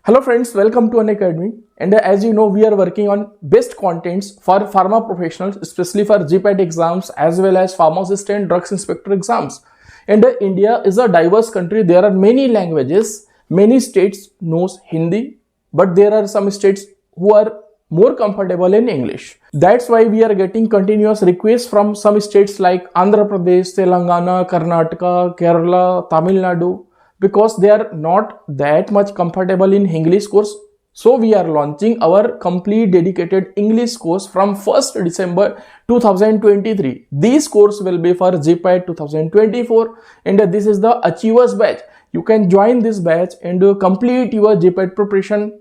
Hello friends, welcome to Unacademy. And as you know, we are working on best contents for pharma professionals, especially for GPAT exams as well as pharmacist and drugs inspector exams. And India is a diverse country. There are many languages. Many states knows Hindi, but there are some states who are more comfortable in English. That's why we are getting continuous requests from some states like Andhra Pradesh, Telangana, Karnataka, Kerala, Tamil Nadu, because they are not that much comfortable in English course. So we are launching our complete dedicated English course from 1st December 2023. This course will be for GPAT 2024 and this is the Achievers batch. You can join this batch and complete your GPAT preparation,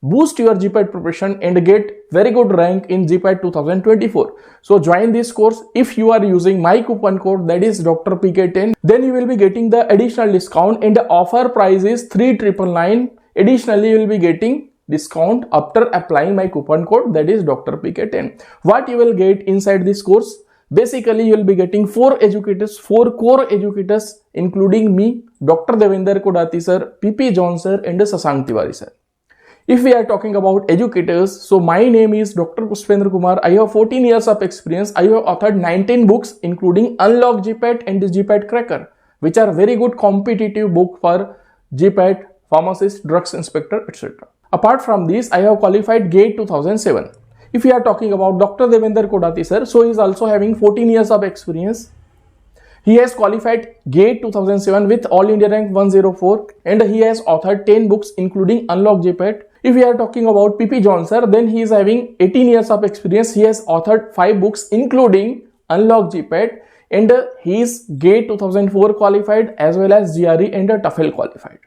boost your GPAT preparation and get very good rank in GPAT 2024. So join this course. If you are using my coupon code, that is Dr. PK10, then you will be getting the additional discount and the offer price is 3,999. Additionally, you will be getting discount after applying my coupon code, that is Dr. PK10. What you will get inside this course? Basically, you will be getting 4 educators, 4 core educators, including me, Dr. Devender Kodati sir, PP John sir and Sasank Tiwari sir. If we are talking about educators, so my name is Dr. Pushpendra Kumar. I have 14 years of experience. I have authored 19 books, including Unlock GPAT and the GPAT Cracker, which are very good competitive book for GPAT, pharmacist, drugs inspector, etc. Apart from this, I have qualified GATE 2007. If we are talking about Dr. Devender Kodati sir, so he is also having 14 years of experience. He has qualified GATE 2007 with All India Rank 104 and he has authored 10 books including Unlock GPAT. If we are talking about PP John sir, then he is having 18 years of experience. He has authored 5 books including Unlock GPAT and he is GATE 2004 qualified as well as GRE and TOEFL qualified.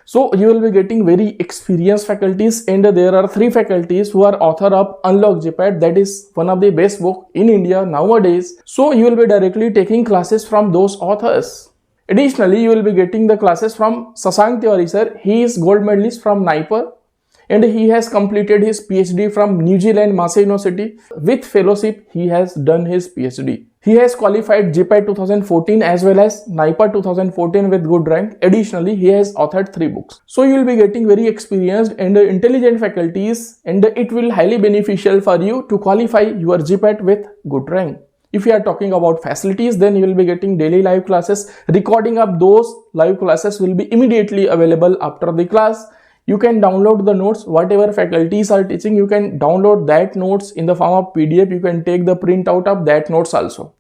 So you will be getting very experienced faculties and there are 3 faculties who are author of Unlock GPAT, that is one of the best book in India nowadays. So you will be directly taking classes from those authors. Additionally, you will be getting the classes from Sasank Tiwari sir. He is gold medalist from NIPER and he has completed his PhD from New Zealand Massey University. With fellowship, he has done his PhD. He has qualified GPAT 2014 as well as NIPER 2014 with good rank. Additionally, he has authored 3 books. So you will be getting very experienced and intelligent faculties and it will highly beneficial for you to qualify your GPAT with good rank. If you are talking about facilities, then you will be getting daily live classes. Recording of those live classes will be immediately available after the class. You can download the notes, whatever faculties are teaching, you can download that notes in the form of PDF. You can take the print out of that notes also.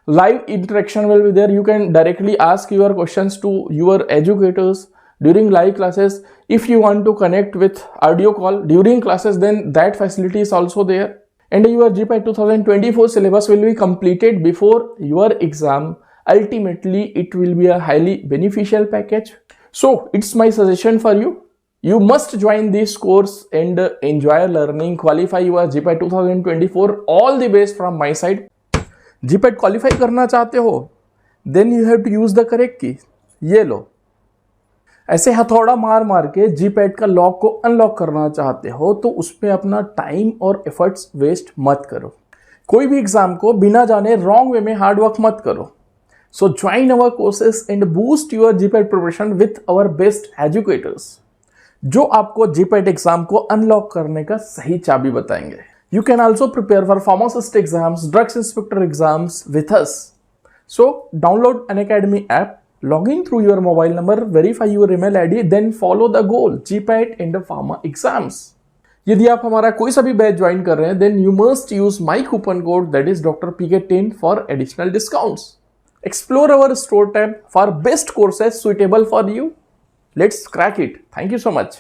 Live interaction will be there. You can directly ask your questions to your educators during live classes. If you want to connect with audio call during classes, then that facility is also there. And your GPAT 2024 syllabus will be completed before your exam. Ultimately, it will be a highly beneficial package. So, it's my suggestion for you. You must join this course and enjoy learning, qualify your GPAT 2024. All the best from my side. GPAT qualify करना चाहते हो? Then you have to use the correct key. ये लो. ऐसे हथौड़ा मार मार के GPAT का लॉक को अनलॉक करना चाहते हो तो उसमें अपना टाइम और एफर्ट्स वेस्ट मत करो. कोई भी एग्जाम को बिना जाने रॉन्ग वे में हार्ड वर्क मत करो. So join our courses and boost your GPAT preparation with our best educators, जो आपको GPAT एग्जाम को अनलॉक करने का सही चाबी बताएंगे. You can also prepare for pharmacist exams, drugs inspector exams with us. So download Unacademy app, log in through your mobile number, verify your email ID, then follow the goal, GPAT and the pharma exams. यदि आप हमारा कोई सा भी batch join कर रहे हैं, then you must use my coupon code, that is Dr. PK10 for additional discounts. Explore our store tab for best courses suitable for you. Let's crack it. Thank you so much.